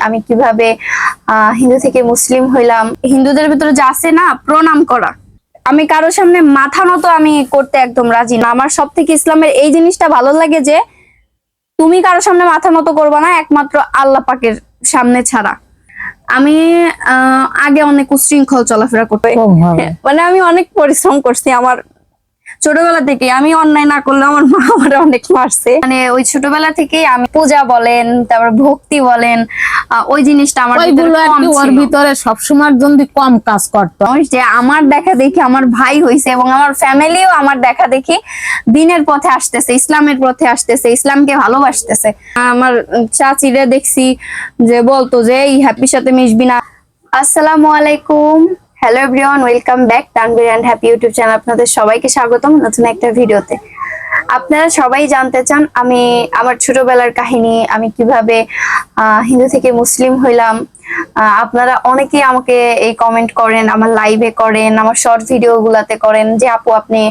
আমি কিভাবে হিন্দু থেকে মুসলিম হইলাম। হিন্দুদের ভিতরে যা আছে না প্রণাম করা, আমি কারোর সামনে মাথা নত আমি করতে একদম রাজি না। আমার সব থেকে ইসলামের এই জিনিসটা ভালো লাগে যে তুমি কারোর সামনে মাথা নত করবা না একমাত্র আল্লাহ পাকের সামনে ছাড়া। আমি আগে অনেক উশৃঙ্খল চলাফেরা করতে, মানে আমি অনেক পরিশ্রম করছি। আমার ছোটবেলা থেকে আমি অন্যায় না করলে আমার মা আমার অনেক মারছে। মানে ওই ছোটবেলা থেকে আমি পূজা বলেন, তারপর ভক্তি বলেন, ওই জিনিসটা আমার ওর ভিতরে সবসময় জন্য কম কাজ করতো। যে আমার দেখা দেখি আমার ভাই হইছে এবং আমার ফ্যামিলিও আমার দেখা দেখি দিনের পথে আসতেছে, ইসলামের পথে আসতেছে, ইসলামকে ভালোবাসতেছে। আমার চাচিরে দেখছি যে বলতো যে এই হ্যাপির সাথে মিশবি না। আসসালামু আলাইকুম, hello everyone, welcome back Tanvir and Happy YouTube channel. আপনাদের সবাইকে স্বাগতম নতুন একটা ভিডিওতে। আপনারা সবাই জানতে চান আমি আমার ছোটবেলার কাহিনী, আমি কিভাবে হিন্দু থেকে মুসলিম হইলাম। আপনারা অনেকেই আমাকে এই কমেন্ট করেন, আমার লাইভে করেন, আমার শর্ট ভিডিও গুলাতে করেন যে আপু আপনি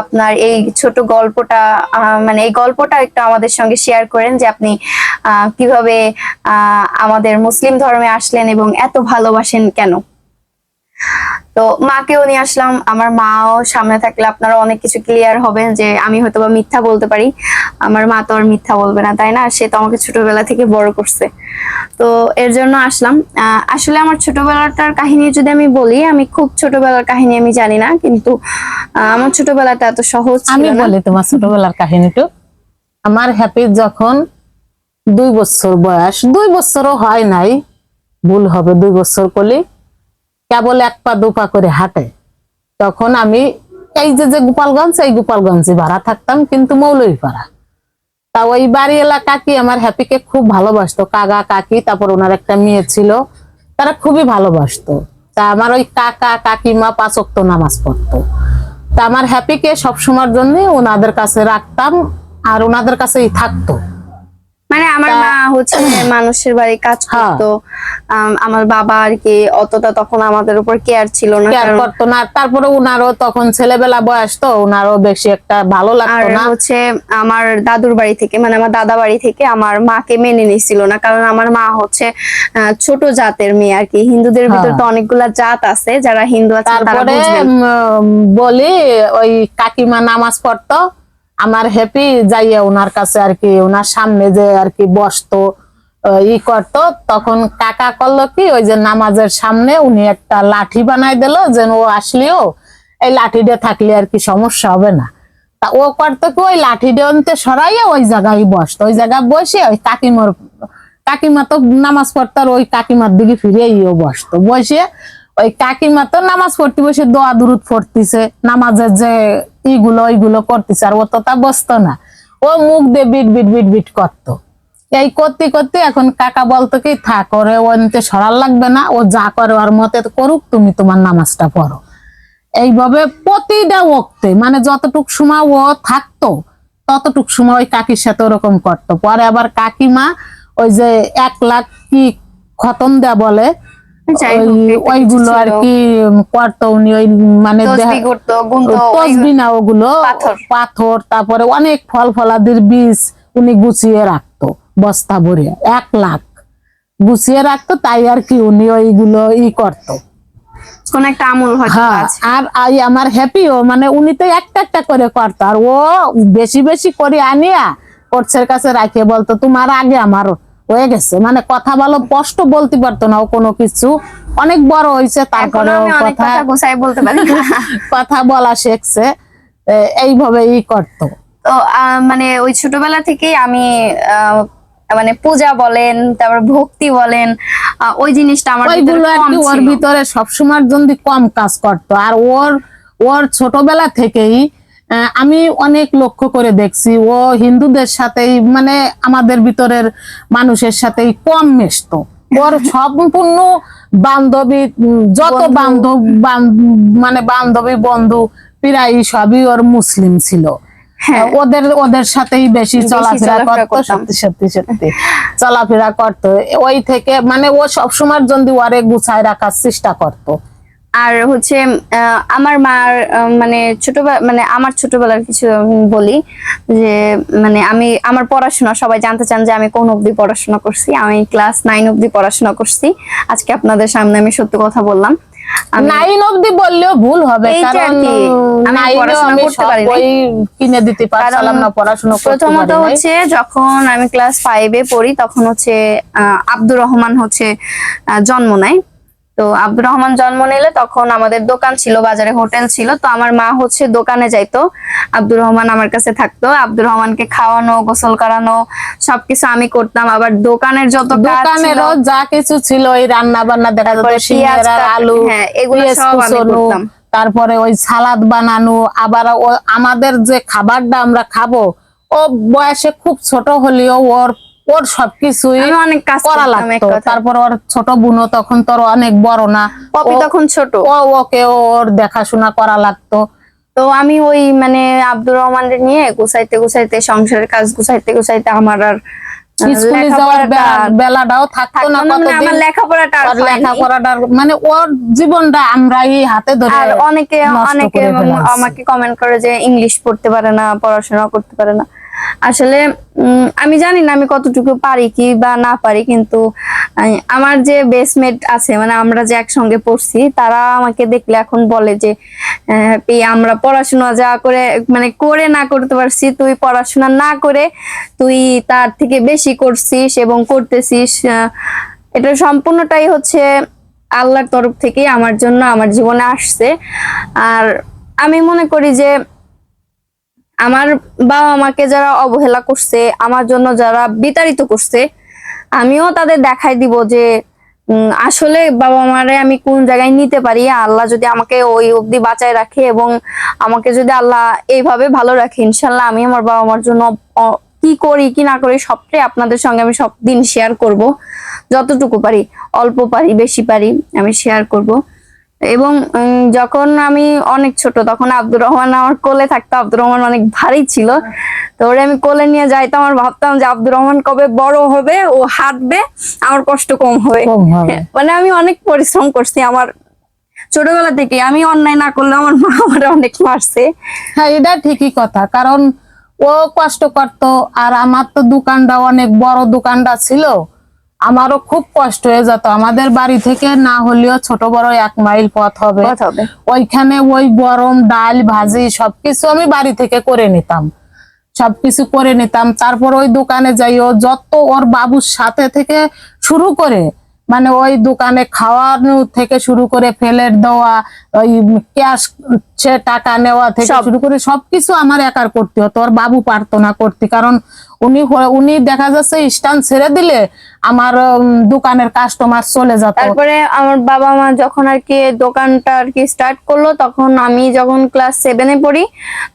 আপনার এই ছোট গল্পটা মানে এই গল্পটা একটু আমাদের সঙ্গে শেয়ার করেন যে আপনি কিভাবে আমাদের মুসলিম ধর্মে আসলেন এবং এত ভালোবাসেন কেন। তো মাকেও নিয়ে আসলাম, আমার মাও সামনে থাকলে আপনারা অনেক কিছু ক্লিয়ার হবেন যে আমি হয়তো বা মিথ্যা বলতে পারি, আমার মা তো আর মিথ্যা বলবে না, তাই না? সে তো আমাকে ছোটবেলা থেকে বড় করছে। তো এর জন্য আসলাম। আসলে আমার ছোটবেলাটার কাহিনী যদি আমি বলি, আমি খুব ছোটবেলার কাহিনী আমি জানি না, কিন্তু আমার ছোটবেলাটা এত সহজ ছিল না। আমি বলি তোমার ছোটবেলার কাহিনীটা। আমার হ্যাপি যখন 2 বছর বয়স, 2 বছরও হয় নাই, ভুল হবে 2 বছর করলে, কেবল 1 পা 2 পা করে হাঁটে, তখন আমি এই যে গোপালগঞ্জ, এই গোপালগঞ্জে ভাড়া থাকতাম, কিন্তু মৌলভীপাড়া। তা ওই বাড়ি এলাকা কি আমার হ্যাপিকে খুব ভালোবাসতো, কাকা কাকি, তারপর ওনার একটা মেয়ে ছিল, তারা খুবই ভালোবাসতো। তা আমার ওই কাকা কাকিমা 5 ওয়াক্ত নামাজ পড়তো। তা আমার হ্যাপিকে সবসময়ের জন্য ওনাদের কাছে রাখতাম আর ওনাদের কাছেই থাকতো। মানে আমার মা হচ্ছে মানুষের বাড়ি কাজ করতো, আমার বাবা আর কি অতটা তখন আমাদের উপর কেয়ার ছিল না, কেয়ার করতো না। তারপরে উনারও তখন ছেলেবেলা বয়স, তো উনারও বেশি একটা ভালো লাগতো না। হচ্ছে আমার দাদুর বাড়ি থেকে, মানে আমার দাদা বাড়ি থেকে আমার মাকে মেনে নিছিল না, কারণ আমার মা হচ্ছে ছোট জাতের মেয়ে আর কি। হিন্দুদের ভিতরে তো অনেকগুলা জাত আছে, যারা হিন্দু আছে তারা বুঝবেন। বলি ওই কাকিমা নামাজ পড়তো, আমার হ্যাপি যাইয়া ওনার কাছে আর কি, ওনার সামনে যে আর কি বসতো, করতো। তখন কাকা করলো কি, ওই যে নামাজের সামনে উনি একটা লাঠি বানাই দিল, যেন ও আসলেও এই লাঠিটা থাকলে আর কি সমস্যা হবে না। তা ও করতো কি, ওই লাঠিটা অন্তে সরাইয়া ওই জায়গায় বসতো, ওই জায়গায় বসে ওই কাকিমা তো নামাজ পড়তো, আর ওই কাকিমার দিকে ফিরে ইয়েও বসতো, বসে ওই কাকিমা তো নামাজ পড়তে বসে দোয়া দুরুদ পড়তেছে, নামাজের যে ওইগুলো করতেছে, আর ও তো তা বসতো না, ও মুখ দিয়ে বিট বিট বিট বিট করতো। এই করতে করতে এখন কাকা বলতো কি, থাক, ওরে ওনতে সরাল লাগবে না, ও যা করে ওর মতে করুক, তুমি তোমার নামাজটা পড়ো। এইভাবে প্রতিটা ওক্তে, মানে যতটুক সময় ও থাকতো ততটুক সময় ওই কাকির সাথে ওরকম করতো। পরে আবার কাকিমা ওই যে 1 লাখ কি খতম দেয়া বলে, ওইগুলো আর কি করতো উনি, ওই মানে তসবি না, ওগুলো পাথর, তারপরে অনেক ফল ফলাদির বীজ উনি গুছিয়ে রাখতো, বস্তা ভরে 1 লাখ গুছিয়ে রাখতো। তাই আর কি উনি ওইগুলো করতো, কোন একটা আমল হয়তো আছে। আর আমার হ্যাপিও মানে উনি তো একটা একটা করে করতো, আর ও বেশি বেশি করে আনিয়া কোর্সের কাছে রাখিয়ে বলতো, তোমার আগে আমার হয়ে গেছে। মানে কথা ভালো স্পষ্ট বলতে পারতো না ও কোনো কিছু, অনেক বড় হয়েছে, তারপরে কথা বলা শিখছে, এইভাবে করতো। তো মানে ওই ছোটবেলা থেকেই আমি মানে পূজা বলেন, তারপর ভক্তি বলেন, ওই জিনিসটা আমার ওইগুলো আর কি ওর ভিতরে সবসময় জন্য কম কাজ করতো। আর ওর ছোটবেলা থেকেই আমি অনেক লক্ষ্য করে দেখছি, ও হিন্দুদের সাথেই, মানে আমাদের ভিতরের মানুষের সাথেই কম মিশতো। ওর সম্পূর্ণ বান্ধবী, যত মানে বান্ধবী বন্ধু প্রায় সবই ওর মুসলিম ছিল। ওদের সাথেই বেশি চলাফেরা করতো, সত্যি সত্যি সত্যি চলাফেরা করতো। ওই থেকে মানে ও সবসময়ের জন্য ওরে গুছায় রাখার চেষ্টা করতো। আর হচ্ছে আমার মার মানে মানে আমার ছোটবেলার কিছু আমি বলি যে মানে আমার পড়াশোনা সবাই জানতে চান যে আমি কোন অবধি পড়াশোনা করছি। আমি ক্লাস 9 অবধি পড়াশোনা করছি। আজকে আপনাদের সামনে আমি সত্যি কথা বললাম। আমি 9 অবধি বললেও ভুল হবে, এইটা আর কারণ কি, আমি 9 পড়াশোনা আমি করতে সব পারি নাই। বই কিনে দিতে পারছিলাম না, পড়াশোনা করতে প্রথমত পারি নাই। হচ্ছে যখন আমি ক্লাস 5-এ পড়ি তখন হচ্ছে আব্দুর রহমান হচ্ছে জন্ম নেয়। তো আব্দুর রহমান জন্ম নিলে তখন আমাদের দোকান ছিল, বাজারে হোটেল ছিল। তো আমার মা হচ্ছে দোকানে যাইতো, আব্দুর রহমান আমার কাছে থাকতো। আব্দুর রহমানকে খাওয়ানো, গোসল করানো সবকিছু আমি করতাম। আবার দোকানের যত কাজ ছিল, দোকানেরও যা কিছু ছিল, ওই রান্না বান্না দেখা যেত, তারপরে পেঁয়াজ সিঙ্গারা, কাট, আলু, হ্যাঁ এগুলো পেঁয়াজ সব আমি কুচোনো, করতাম। তারপরে ওই সালাদ বানানো। আবার আমাদের যে খাবারটা আমরা খাবো, ও বয়সে খুব ছোট হলেও ওর ওর সবকিছুই আমি অনেক কাজ করা করতাম এক লাগতো। কথা। তারপর ওর ছোট বোনও তখন তোর অনেক বড় না, পপি ও তখন ছোট। ওকে ওর দেখাশোনা করা লাগতো। তো আমি ওই মানে আব্দুর রহমানকে নিয়ে গুছাইতে গুছাইতে, সংসারের কাজ গুছাইতে গুছাইতে আমার আর স্কুলে যাওয়ার লেখাপড়াটা বেলাটাও থাকতো না মানে কতদিন। আমার লেখাপড়াটা আর ওর হয়নি। লেখাপড়াটার মানে ওর জীবনটা আমরাই হাতে ধরে আর অনেকে নষ্ট অনেকে করে ফেলাইছি। আমাকে কমেন্ট করে যে ইংলিশ পড়তে পারে না, পড়াশোনা করতে পারে না। আসলে আমি জানি না আমি কতটুকু পারি কি বা না পারি, কিন্তু আমার যে বেসমেট আছে মানে আমরা যে একসঙ্গে পড়ছি, তারা আমাকে দেখলে এখন বলে যে হ্যাপি, আমরা পড়াশোনা যা করে মানে করে না করতে পারছি, তুই পড়াশোনা না করে তুই তার থেকে বেশি করছিস এবং করতেছিস। এটা সম্পূর্ণটাই হচ্ছে আল্লাহর তরফ থেকে আমার জন্য, আমার জীবনে আসছে। আর আমি মনে করি যে আমার বাবা মাকে যারা অবহেলা করছে, আমার জন্য যারা বিতাড়িত করছে, আমিও তাদের দেখাই দিব যে আসলে বাবা মারে আমি কোন জায়গায় নিতে পারি। আল্লাহ যদি আমাকে ওই অবধি বাঁচায় রাখে এবং আমাকে যদি আল্লাহ এইভাবে ভালো রাখে, ইনশাল্লাহ আমি আমার বাবা মার জন্য কি করি কি না করি সবটাই আপনাদের সঙ্গে আমি সব দিন শেয়ার করব। যতটুকু পারি, অল্প পারি বেশি পারি, আমি শেয়ার করব। এবং যখন আমি অনেক ছোট তখন আব্দুর রহমান আমার কোলে থাকতো। আব্দুর রহমান অনেক ভারী ছিল, তো ওরে আমি কোলে নিয়ে যাইতাম আর ভাবতাম যে আব্দুর রহমান কবে বড় হবে, ও হাঁটবে, আমার কষ্ট কম হবে। কম হবে। মানে আমি অনেক পরিশ্রম করছি আমার ছোটবেলা থেকে। আমি অন্যায় না করলে আমার মা আমার অনেক মারছে। হ্যাঁ, এটা ঠিকই কথা, কারণ ও কষ্ট করতো। আর আমার তো দোকানটা অনেক বড় দোকানটা ছিল, আমারও খুব কষ্ট হয়ে যেত। আমাদের বাড়ি থেকে না হলেও ছোট বড় 1 মাইল পথ হবে। ওইখানে ওই গরম ডাল ভাজি সবকিছু আমি বাড়ি থেকে করে নিতাম, সবকিছু করে নিতাম। তারপর ওই দোকানে যাই, ও যত ওর বাবুর সাথে থেকে শুরু করে মানে ওই দোকানে খাওয়ানো থেকে শুরু করে ফেলের দেওয়া, ওই ক্যাশ সে টাকা নেওয়া থেকে শুরু করে সবকিছু আমার একার করতে হতো। ওর বাবু পারতো না করতে, কারণ উনি দেখা যাচ্ছে স্ট্যান্ড ছেড়ে দিলে আমার দোকানের কাস্টমার চলে যেত। তারপরে আমার বাবা মা যখন আর কি দোকানটা আর কি স্টার্ট করলো, তখন আমি যখন ক্লাস 7-এ পড়ি,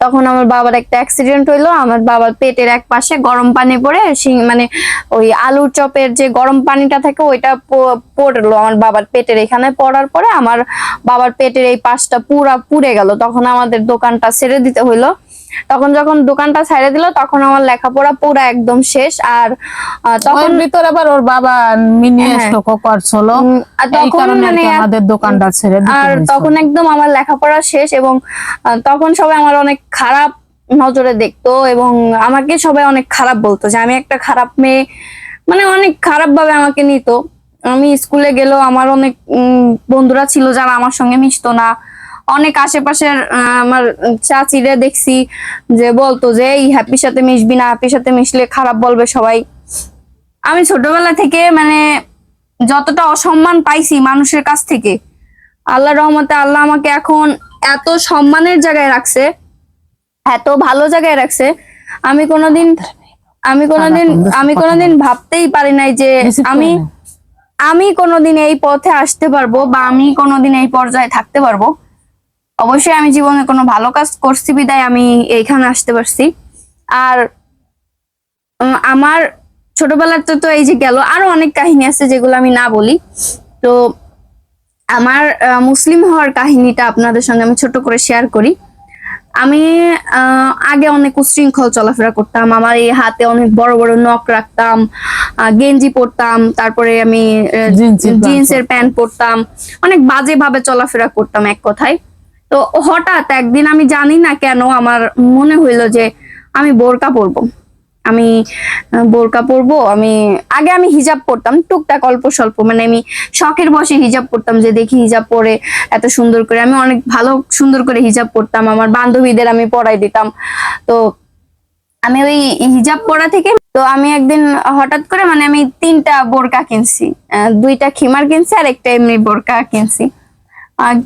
তখন আমার বাবার একটা অ্যাক্সিডেন্ট হইলো। আমার বাবার পেটের এক পাশে গরম পানি পড়ে মানে ওই আলুর চপের যে গরম পানিটা থাকে ওইটা পড়লো আমার বাবার পেটের এখানে। পড়ার পরে আমার বাবার পেটের এই পাশটা পুরা পুড়ে গেল। তখন আমাদের দোকানটা ছেড়ে দিতে হইলো। তখন যখন দোকানটা ছেড়ে দিল তখন আমার লেখাপড়া পুরা একদম শেষ। আর তখন ভিতরে আবার ওর বাবা মিনি স্ট্রোক করছিল, এই কারণে মানে আমাদের দোকানটা ছেড়ে দিতে আর হয়েছিল। তখন একদম আমার লেখাপড়া শেষ। এবং তখন সবাই আমার অনেক খারাপ নজরে দেখতো এবং আমাকে সবাই অনেক খারাপ বলতো যে আমি একটা খারাপ মেয়ে, মানে অনেক খারাপ ভাবে আমাকে নিত। আমি স্কুলে গেলেও আমার অনেক বন্ধুরা ছিল যারা আমার সঙ্গে মিশতো না। অনেক আশেপাশের আমার চাচিরে দেখছি যে বলতো যে এই হ্যাপির সাথে মিশবি না, হ্যাপির সাথে মিশলে খারাপ বলবে সবাই। আমি ছোটবেলা থেকে মানে যতটা অসম্মান পাইছি মানুষের কাছ থেকে, আল্লাহর রহমতে আল্লাহ আমাকে এখন এত সম্মানের জায়গায় রাখছে, এত ভালো জায়গায় রাখছে। আমি কোনোদিন আমি কোনোদিন আমি কোনোদিন ভাবতেই পারি নাই যে আমি কোনোদিন এই পথে আসতে পারবো বা আমি কোনোদিন এই পর্যায়ে থাকতে পারবো। অবশ্যই আমি জীবনে কোনো ভালো কাজ করছি বিদায় আমি এইখানে আসতে পারছি। আর আমার ছোটবেলার তো এই যে গেল, আরো অনেক কাহিনী আছে যেগুলো আমি না বলি। তো আমার মুসলিম হওয়ার কাহিনীটা আপনাদের সঙ্গে আমি ছোট করে শেয়ার করি। আমি আগে অনেক উচ্ছৃঙ্খল চলাফেরা করতাম, আমার এই হাতে অনেক বড় বড় নখ রাখতাম, গেঞ্জি পরতাম, তারপরে আমি জিন্সের প্যান্ট পরতাম, অনেক বাজে ভাবে চলাফেরা করতাম এক কথায়। তো হঠাৎ একদিন আমি জানি না কেন আমার মনে হইলো যে আমি বোরকা পরবো, আমি বোরকা পরবো। আগে আমি হিজাব পরতাম টুকটাক অল্প স্বল্প, মানে আমি শখের বসে হিজাব পরতাম, যে দেখি হিজাব পরে এত সুন্দর করে, আমি অনেক ভালো সুন্দর করে হিজাব পরতাম, আমার বান্ধবীদের আমি পরাই দিতাম। তো আমি ওই হিজাব পরা থেকে তো আমি একদিন হঠাৎ করে মানে আমি 3টা বোরকা কিনছি, 2টা খিমার কিনছি আর একটা এমনি বোরকা কিনছি।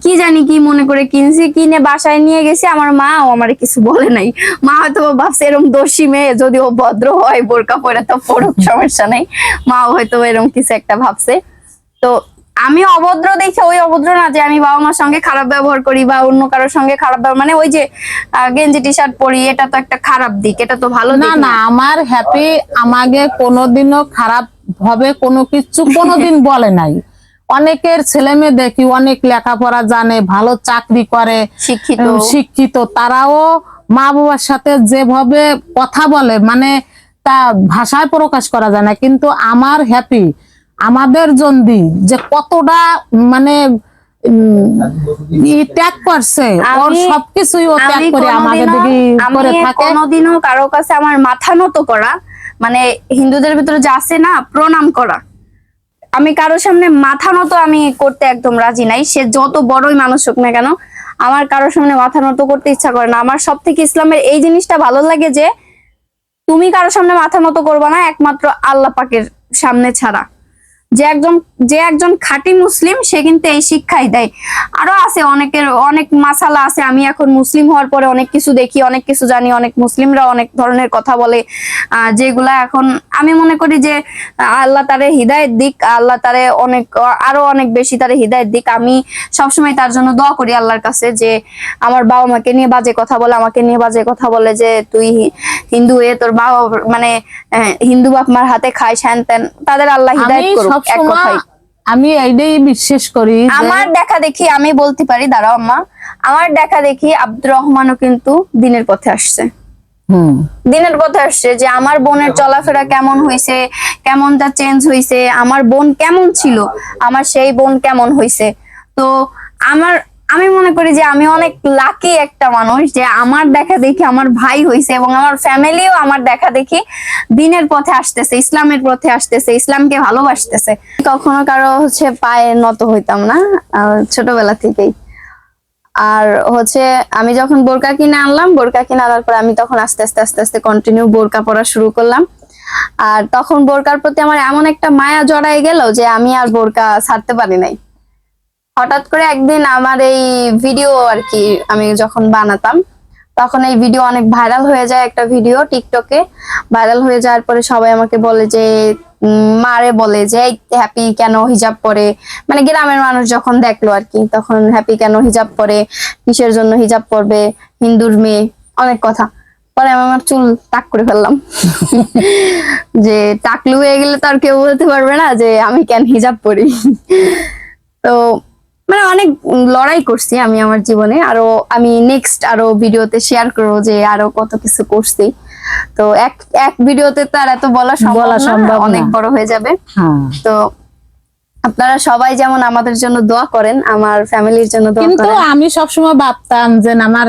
কি জানি কি মনে করে কিনছি, কিনে বাসায় নিয়ে গেছি, আমার মাও আমার কিছু বলে নাই। মা হয়তো ভাবছে এরকম দোষী মেয়ে, যদি ও ভদ্র হয় বোরকা পরে তো পড়ুক, সমস্যা নেই, মাও হয়তো এরকম কিছু একটা ভাবছে। তো আমি অভদ্র দেখে, ওই অভদ্র না যে আমি বাবা মার সঙ্গে খারাপ ব্যবহার করি বা অন্য কারোর সঙ্গে খারাপ ব্যবহার, মানে ওই যে গেঞ্জি টি শার্ট পরি, এটা তো একটা খারাপ দিক, এটা তো ভালো না দিক না, আমার হ্যাপি আমাকে কোনোদিনও খারাপ ভাবে কোনো কিছু কোনোদিন বলে নাই। অনেকের ছেলে মেয়ে দেখি অনেক লেখাপড়া জানে, ভালো চাকরি করে, শিক্ষিত, তারাও মা বাবার সাথে যেভাবে কথা বলে মানে তা ভাষায় প্রকাশ করা যায় না। কিন্তু আমার হ্যাপি আমাদের জন্য যে কতটা মানে ত্যাগ করছে, ওর সবকিছুই ও ত্যাগ করে আমাদের দিকে করে থাকে। কোনোদিনও কারো কাছে আমার মাথা নত করা, মানে হিন্দুদের ভিতরে যা আছে না প্রণাম করা, আমি কারোর সামনে মাথা নত আমি করতে একদম রাজি নাই, সে যত বড়ই মানুষ হোক না কেন, আমার কারোর সামনে মাথা নত করতে ইচ্ছা করে না। আমার সব থেকে ইসলামের এই জিনিসটা ভালো লাগে যে তুমি কারোর সামনে মাথা নত করবা না একমাত্র আল্লাহ পাকের সামনে ছাড়া। যে একজন খাঁটি মুসলিম সে কিন্তু এই শিক্ষাই দেয়। আরো আছে অনেকের অনেক মাসালা আছে, আমি এখন মুসলিম হওয়ার পরে অনেক কিছু দেখি, অনেক কিছু জানি, অনেক মুসলিমরা অনেক ধরনের কথা বলে, যেগুলা এখন আমি মনে করি যে আল্লাহ তারে হিদায়েত দিক, আল্লাহ তারে আরো অনেক বেশি তারে হিদায়েত দিক। আমি সবসময় তার জন্য দোয়া করি আল্লাহর কাছে যে আমার বাবা মাকে নিয়ে বাজে কথা বলে, আমাকে নিয়ে বাজে কথা বলে যে তুই হিন্দু হয়ে তোর বাবা মানে হিন্দু বাপ মার হাতে খায় হ্যান ত্যান, তাদের আল্লাহ হিদায়েত করুক। আমি এইটাই বিশ্বাস করি। আমার দেখা দেখি আমি বলতে পারি, দাঁড়াও আম্মা, আমার দেখা দেখি আব্দুর রহমানও কিন্তু দিনের পথে আসছে, দিনের পথে আসছে, যে আমার বোনের চলাফেরা কেমন হয়েছে, কেমনটা চেঞ্জ হয়েছে, আমার বোন কেমন ছিল, আমার সেই বোন কেমন হয়েছে। তো আমি মনে করি যে আমি অনেক লাকি একটা মানুষ যে আমার দেখা দেখি আমার ভাই হইছে এবং আমার ফ্যামিলিও আমার দেখা দেখি দিনের পথে আসতেছে, ইসলামের পথে আসতেছে, ইসলামকে ভালোবাসতেছে। কখনো কারো পায়ে নত হইতাম না ছোটবেলা থেকেই। আর আমি যখন বোরকা কিনে আনলাম, বোরকা কিনে আনার পর আমি তখন আস্তে আস্তে আস্তে আস্তে কন্টিনিউ বোরকা পরা শুরু করলাম। আর তখন বোরকার প্রতি আমার এমন একটা মায়া জড়াই গেল যে আমি আর বোরকা ছাড়তে পারি নাই। হঠাৎ করে একদিন আমার এই ভিডিও আর কি আমি যখন বানাতাম, তখন এই ভিডিও অনেক ভাইরাল হয়ে যায়, একটা ভিডিও টিকটকে ভাইরাল হয়ে যাওয়ার পরে সবাই আমাকে বলে যে মারে বলে যে হ্যাপি কেন হিজাব পরে, মানে গ্রামের মানুষ যখন দেখলো আর কি, তখন হ্যাপি কেন হিজাব পরে, কিসের জন্য হিজাব পরবে, হিন্দুর মেয়ে, অনেক কথা। পরে আমি আমার চুল টাক করে ফেললাম যে টাকলু হয়ে গেলে তো আর কেউ বলতে পারবে না যে আমি কেন হিজাব পরি। তো মানে অনেক লড়াই করছি আমি আমার জীবনে, আমি নেক্সট আরো ভিডিওতে শেয়ার করবো যে আরো কত কিছু করছি। তো এক ভিডিওতে তো আর এত বলা সম্ভব, অনেক বড় হয়ে যাবে। তো আপনারা সবাই যেমন আমাদের জন্য দোয়া করেন, আমার ফ্যামিলির জন্য দোয়া করেন। কিন্তু আমি সবসময় ভাবতাম যে আমার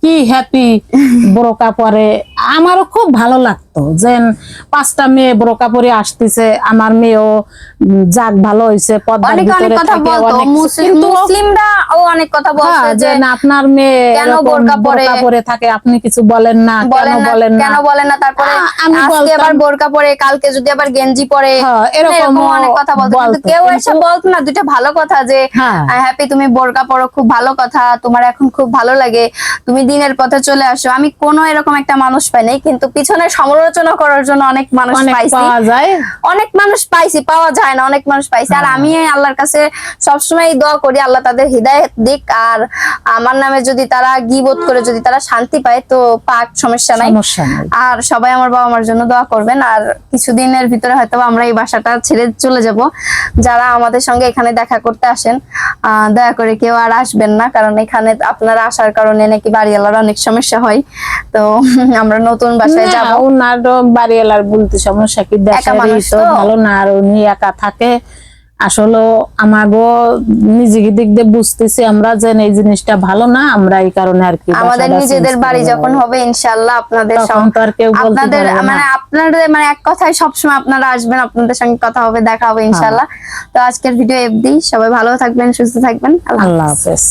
কি হ্যাপি বোরকা পরে, আমারও খুব ভালো লাগতো যে 5টা মেয়ে বোরকা পরে আসতেছে, আমার মেয়েও যাক ভালো হইছে, পর্দার ভিতরে থাকে। মুসলিমরাও অনেক কথা বলছে যে আপনার মেয়ে কেন বোরকা পরে থাকে, আপনি কিছু বলেন না, কেন বলেন না। তারপরে আজকে আবার বোরকা পরে, কালকে যদি আবার গেঞ্জি পরে, এরকম অনেক কথা বলতো। কিন্তু কেউ এসে বলতো না দুইটা ভালো কথা যে হ্যাপি তুমি বোরকা পরো, খুব ভালো কথা, তোমার এখন খুব ভালো লাগে, তুমি দিনের পথে চলে আসো। আমি কোনো এরকম একটা মানুষ পাইনি, কিন্তু পিছনে সমালোচনা করার জন্য অনেক মানুষ পাইছি, অনেক মানুষ পাইছি, পাওয়া যায় না, অনেক মানুষ পাইছি। আর আমি আল্লাহর কাছে সবসময় দোয়া করি আল্লাহ তাদের হিদায়াত দিক, আর আমার নামে যদি তারা গীবত করে যদি তারা শান্তি পায় তো পাক, সমস্যা নাই। আর সবাই আমার বাবা মার জন্য দোয়া করবেন। আর কিছুদিনের ভিতরে হয়তো আমরা এই বাসাটা ছেড়ে চলে যাব। যারা আমাদের সঙ্গে এখানে দেখা করতে আসেন দয়া করে কেউ আর আসবেন না, কারণ এখানে আপনারা আসার কারণে নাকি বাড়িওয়ালার অনেক সমস্যা হয়। তো আমরা নতুন বাসায় যাব। ওনার বাড়িওয়ালার বলতে সমস্যা কি, দেশেরই মানুষ তো তো। ভালো না, আর উনি একা থাকে। আসলে আমাগো নিজেকে দিক দিয়ে বুঝতেছি আমরা যে এই জিনিসটা ভালো না, আমরা এই কারণে আর কি আমাদের বাসাটা নিজেদের change করে বাড়ি যখন দেবো। হবে ইনশাআল্লাহ আপনাদের তখন তো আর কেউ বলতে আপনাদের পারবে না। আপনাদের এক কথায় সবসময় আপনারা আসবেন, আপনাদের সঙ্গে কথা হবে, দেখা হবে ইনশাআল্লাহ। তো আজকের ভিডিও এফডি, সবাই ভালো থাকবেন, সুস্থ থাকবেন, আল্লাহ হাফেজ। আল্লাহ হাফেজ।